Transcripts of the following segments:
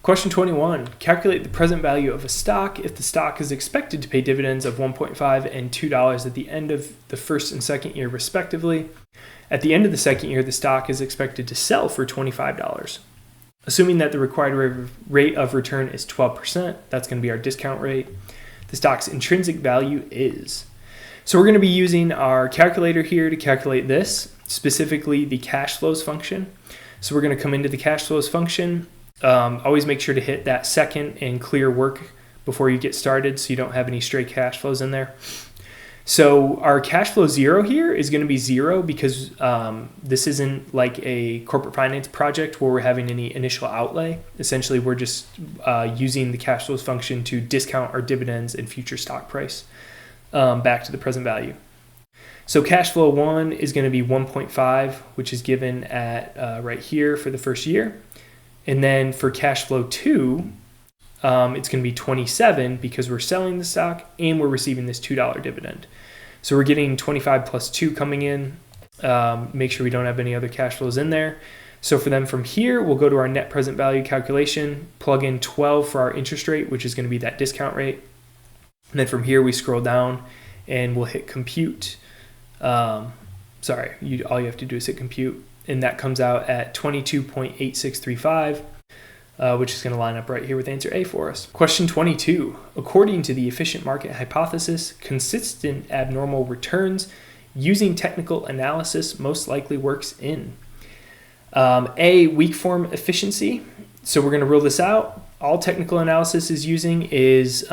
Question 21, calculate the present value of a stock if the stock is expected to pay dividends of $1.5 and $2 at the end of the first and second year respectively. At the end of the second year, the stock is expected to sell for $25. Assuming that the required rate of return is 12%, that's going to be our discount rate. The stock's intrinsic value is. So we're going to be using our calculator here to calculate this, specifically the cash flows function. So we're going to come into the cash flows function. Always make sure to hit that second and clear work before you get started so you don't have any stray cash flows in there. So our cash flow zero here is going to be zero because this isn't like a corporate finance project where we're having any initial outlay. Essentially, we're just using the cash flows function to discount our dividends and future stock price back to the present value. So cash flow 1 is going to be 1.5, which is given at right here for the first year. And then for cash flow 2, it's going to be 27 because we're selling the stock and we're receiving this $2 dividend. So we're getting 25 plus 2 coming in. Make sure we don't have any other cash flows in there. So for them from here, we'll go to our net present value calculation, plug in 12 for our interest rate, which is going to be that discount rate. And then from here, we scroll down and we'll hit compute. All you have to do is hit compute. And that comes out at 22.8635, which is going to line up right here with answer A for us. Question 22. According to the efficient market hypothesis, consistent abnormal returns using technical analysis most likely works in A, weak form efficiency. So we're going to rule this out. All technical analysis is using is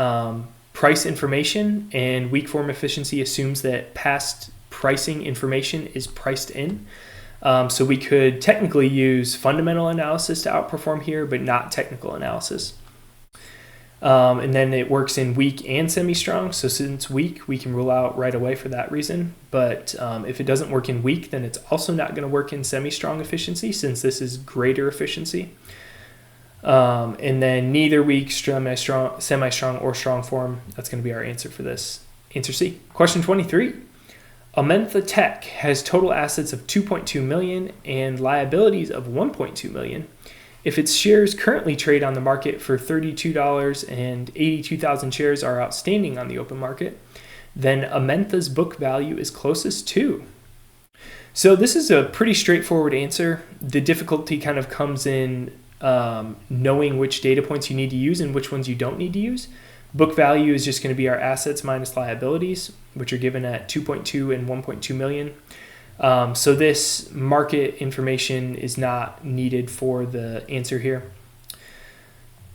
price information, and weak form efficiency assumes that past pricing information is priced in. So we could technically use fundamental analysis to outperform here, but not technical analysis. And then it works in weak and semi-strong. So since weak, we can rule out right away for that reason. But if it doesn't work in weak, then it's also not going to work in semi-strong efficiency since this is greater efficiency. And then neither weak, semi-strong, or strong form. That's going to be our answer for this. Answer C. Question 23. Amenta Tech has total assets of $2.2 million and liabilities of $1.2 million. If its shares currently trade on the market for $32 and 82,000 shares are outstanding on the open market, then Amenta's book value is closest to. So this is a pretty straightforward answer. The difficulty kind of comes in knowing which data points you need to use and which ones you don't need to use. Book value is just going to be our assets minus liabilities, which are given at 2.2 and 1.2 million. So this market information is not needed for the answer here.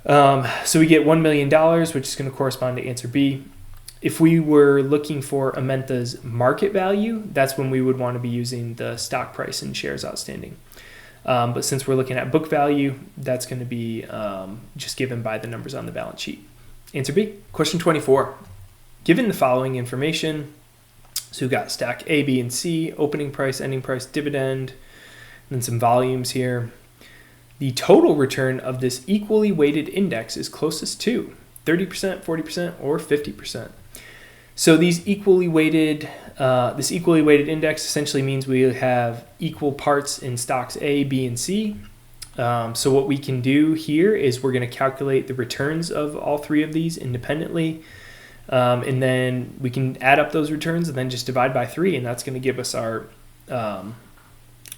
So we get $1 million, which is going to correspond to answer B. If we were looking for Amenta's market value, that's when we would want to be using the stock price and shares outstanding. But since we're looking at book value, that's going to be just given by the numbers on the balance sheet. Answer B. Question 24. Given the following information, so we've got stack A, B, and C, opening price, ending price, dividend, and then some volumes here. The total return of this equally weighted index is closest to 30%, 40%, or 50%. So these this equally weighted index essentially means we have equal parts in stocks A, B, and C. So what we can do here is we're going to calculate the returns of all three of these independently. And then we can add up those returns and then just divide by 3. And that's going to give us our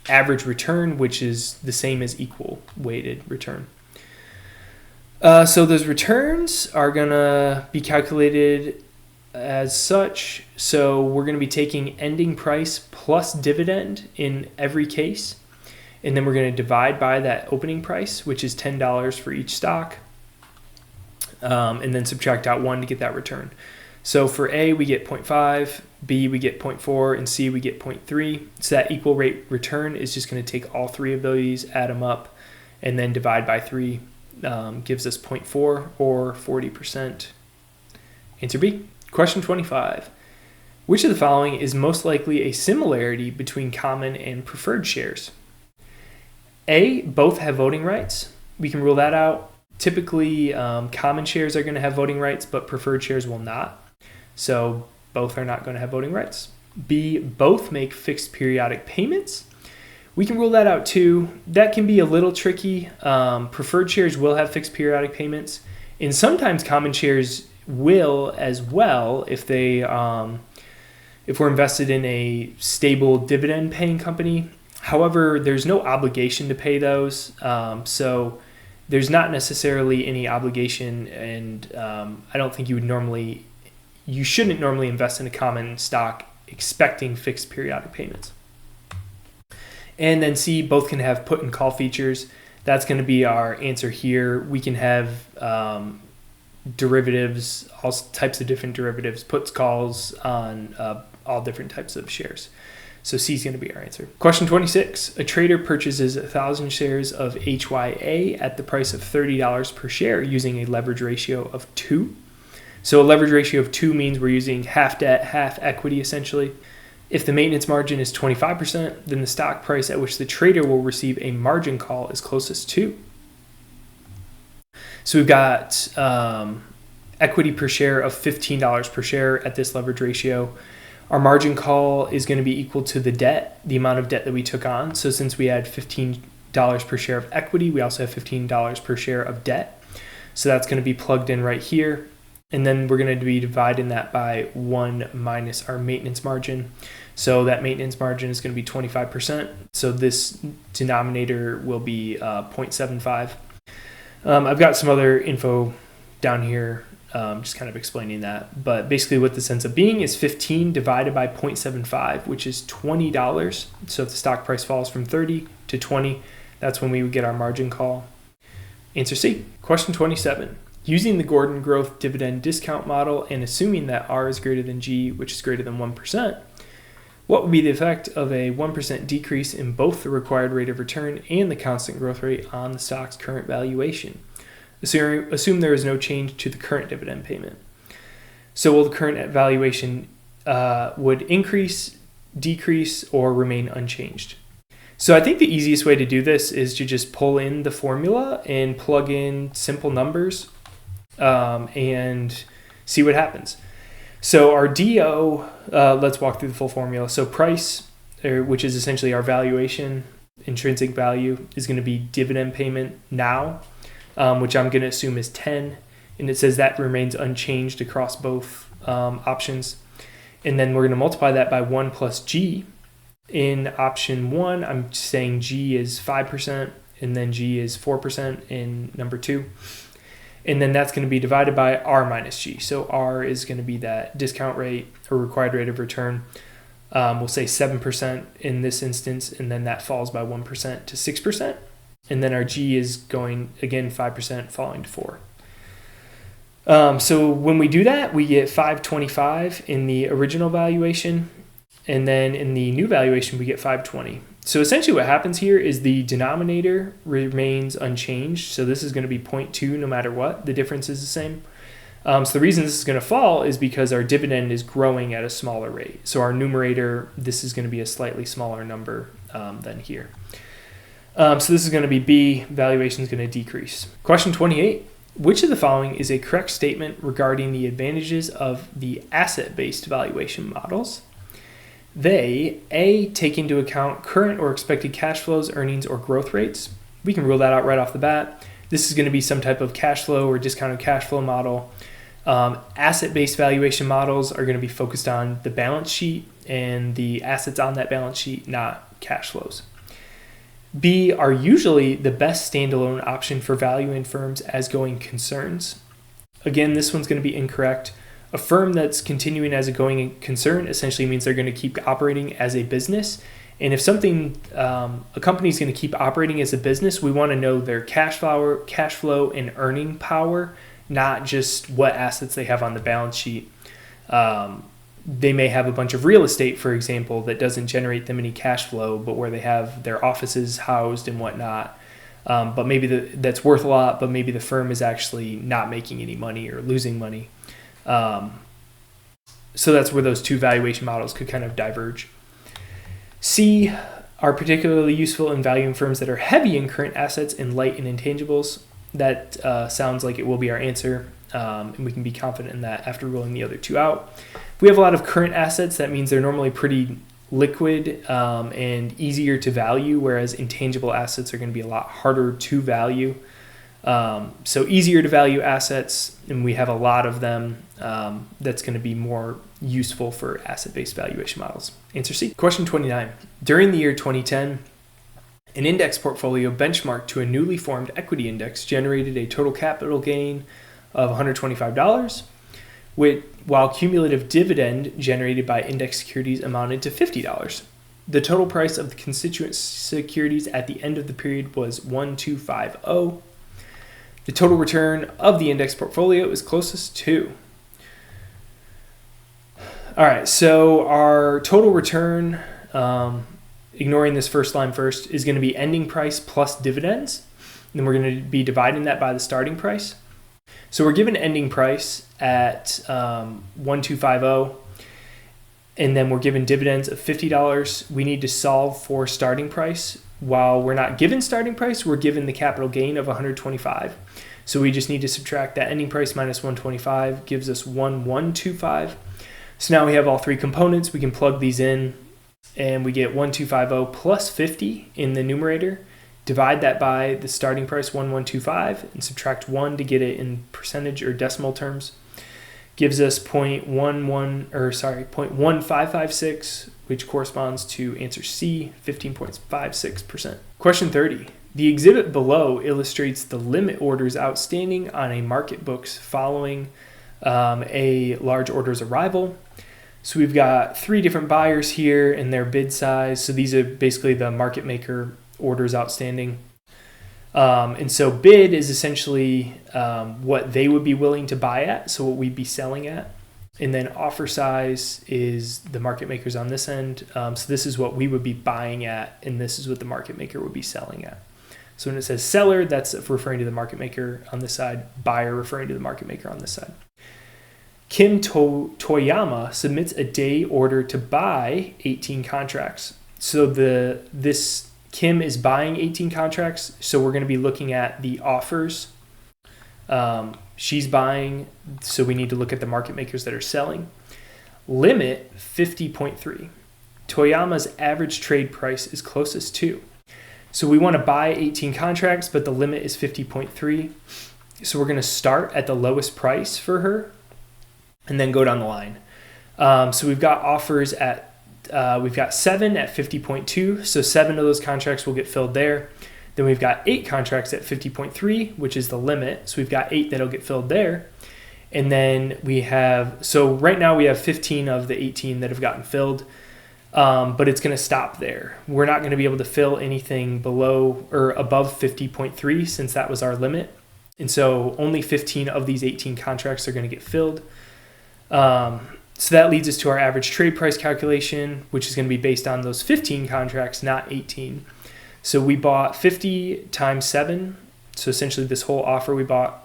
average return, which is the same as equal weighted return. So those returns are going to be calculated as such. So we're going to be taking ending price plus dividend in every case. And then we're going to divide by that opening price, which is $10 for each stock, and then subtract out 1 to get that return. So for A, we get 0.5, B, we get 0.4, and C, we get 0.3. So that equal rate return is just going to take all 3 of those, add them up, and then divide by 3, gives us 0.4 or 40%. Answer B. Question 25. Which of the following is most likely a similarity between common and preferred shares? A, both have voting rights. We can rule that out. Typically, common shares are going to have voting rights, but preferred shares will not. So both are not going to have voting rights. B, both make fixed periodic payments. We can rule that out too. That can be a little tricky. Preferred shares will have fixed periodic payments, and sometimes common shares will as well if they if we're invested in a stable dividend paying company. However, there's no obligation to pay those, so there's not necessarily any obligation, and I don't think you shouldn't normally invest in a common stock expecting fixed periodic payments. And then C, both can have put and call features. That's going to be our answer here. We can have derivatives, all types of different derivatives, puts, calls on all different types of shares. So C is going to be our answer. Question 26. A trader purchases 1,000 shares of HYA at the price of $30 per share using a leverage ratio of 2. So a leverage ratio of 2 means we're using half debt, half equity essentially. If the maintenance margin is 25%, then the stock price at which the trader will receive a margin call is closest to. So we've got equity per share of $15 per share at this leverage ratio. Our margin call is going to be equal to the debt, the amount of debt that we took on. So since we had $15 per share of equity, we also have $15 per share of debt. So that's going to be plugged in right here. And then we're going to be dividing that by 1 minus our maintenance margin. So that maintenance margin is going to be 25%. So this denominator will be 0.75. I've got some other info down here, just kind of explaining that. But basically what this ends up being is 15 divided by 0.75, which is $20. So if the stock price falls from 30 to 20, that's when we would get our margin call. Answer C. Question 27. Using the Gordon growth dividend discount model and assuming that R is greater than G, which is greater than 1%, what would be the effect of a 1% decrease in both the required rate of return and the constant growth rate on the stock's current valuation? Assume there is no change to the current dividend payment. So will the current valuation would increase, decrease, or remain unchanged? So I think the easiest way to do this is to just pull in the formula and plug in simple numbers and see what happens. So our DO, let's walk through the full formula. So price, which is essentially our valuation, intrinsic value, is going to be dividend payment now, which I'm going to assume is 10. And it says that remains unchanged across both options. And then we're going to multiply that by 1 plus G. In option 1, I'm saying G is 5%, and then G is 4% in number 2. And then that's going to be divided by R minus G. So R is going to be that discount rate or required rate of return. We'll say 7% in this instance, and then that falls by 1% to 6%. And then our G is going, again, 5% falling to 4. So when we do that, we get 525 in the original valuation. And then in the new valuation, we get 520. So essentially what happens here is the denominator remains unchanged. So this is going to be 0.2 no matter what. The difference is the same. So the reason this is going to fall is because our dividend is growing at a smaller rate. So our numerator, this is going to be a slightly smaller number than here. So this is going to be B, valuation is going to decrease. Question 28. Which of the following is a correct statement regarding the advantages of the asset-based valuation models? They, A, take into account current or expected cash flows, earnings, or growth rates. We can rule that out right off the bat. This is going to be some type of cash flow or discounted cash flow model. Asset-based valuation models are going to be focused on the balance sheet and the assets on that balance sheet, not cash flows. B, are usually the best standalone option for valuing firms as going concerns. Again, this one's going to be incorrect. A firm that's continuing as a going concern essentially means they're going to keep operating as a business. And if something, a company is going to keep operating as a business, we want to know their cash flow and earning power, not just what assets they have on the balance sheet. They may have a bunch of real estate, for example, that doesn't generate them any cash flow, but where they have their offices housed and whatnot. But maybe that's worth a lot, but maybe the firm is actually not making any money or losing money. So that's where those two valuation models could kind of diverge. C, are particularly useful in valuing firms that are heavy in current assets and light in intangibles. That sounds like it will be our answer, and we can be confident in that after ruling the other two out. If we have a lot of current assets, that means they're normally pretty liquid and easier to value, whereas intangible assets are going to be a lot harder to value. So easier to value assets, and we have a lot of them. That's going to be more useful for asset-based valuation models. Answer C. Question 29. During the year 2010, an index portfolio benchmarked to a newly formed equity index generated a total capital gain of $125, while cumulative dividend generated by index securities amounted to $50. The total price of the constituent securities at the end of the period was $1,250. The total return of the index portfolio is closest to. All right, so our total return, ignoring this first line first, is going to be ending price plus dividends. And then we're going to be dividing that by the starting price. So we're given ending price at $1,250, and then we're given dividends of $50. We need to solve for starting price. While we're not given starting price, we're given the capital gain of $125. So we just need to subtract that ending price minus $125, gives us $1,125. So now we have all three components. We can plug these in, and we get $1,250 plus 50 in the numerator. Divide that by the starting price, $1,125, and subtract 1 to get it in percentage or decimal terms. Gives us 0.1556, which corresponds to answer C, 15.56%. Question 30. The exhibit below illustrates the limit orders outstanding on a market books following a large order's arrival. So we've got 3 different buyers here and their bid size. So these are basically the market maker orders outstanding. And so bid is essentially what they would be willing to buy at, so what we'd be selling at. And then offer size is the market makers on this end. So this is what we would be buying at, and this is what the market maker would be selling at. So when it says seller, that's referring to the market maker on this side, buyer referring to the market maker on this side. Kim Toyama submits a day order to buy 18 contracts. So this Kim is buying 18 contracts, so we're going to be looking at the offers. She's buying, so we need to look at the market makers that are selling. Limit 50.3. Toyama's average trade price is closest to. So we want to buy 18 contracts, but the limit is 50.3. So we're going to start at the lowest price for her and then go down the line. So we've got offers at we've got 7 at 50.2, so 7 of those contracts will get filled there. Then we've got 8 contracts at 50.3, which is the limit. So we've got 8 that'll get filled there. And then we have, so right now we have 15 of the 18 that have gotten filled, but it's going to stop there. We're not going to be able to fill anything below or above 50.3 since that was our limit. And so only 15 of these 18 contracts are going to get filled. So that leads us to our average trade price calculation, which is going to be based on those 15 contracts, not 18. So we bought 50 times 7. So essentially this whole offer we bought.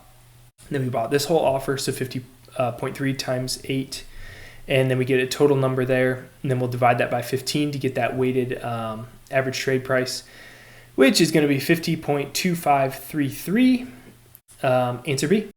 Then we bought this whole offer, so 50.3 times 8. And then we get a total number there. And then we'll divide that by 15 to get that weighted average trade price, which is going to be 50.2533. Answer B.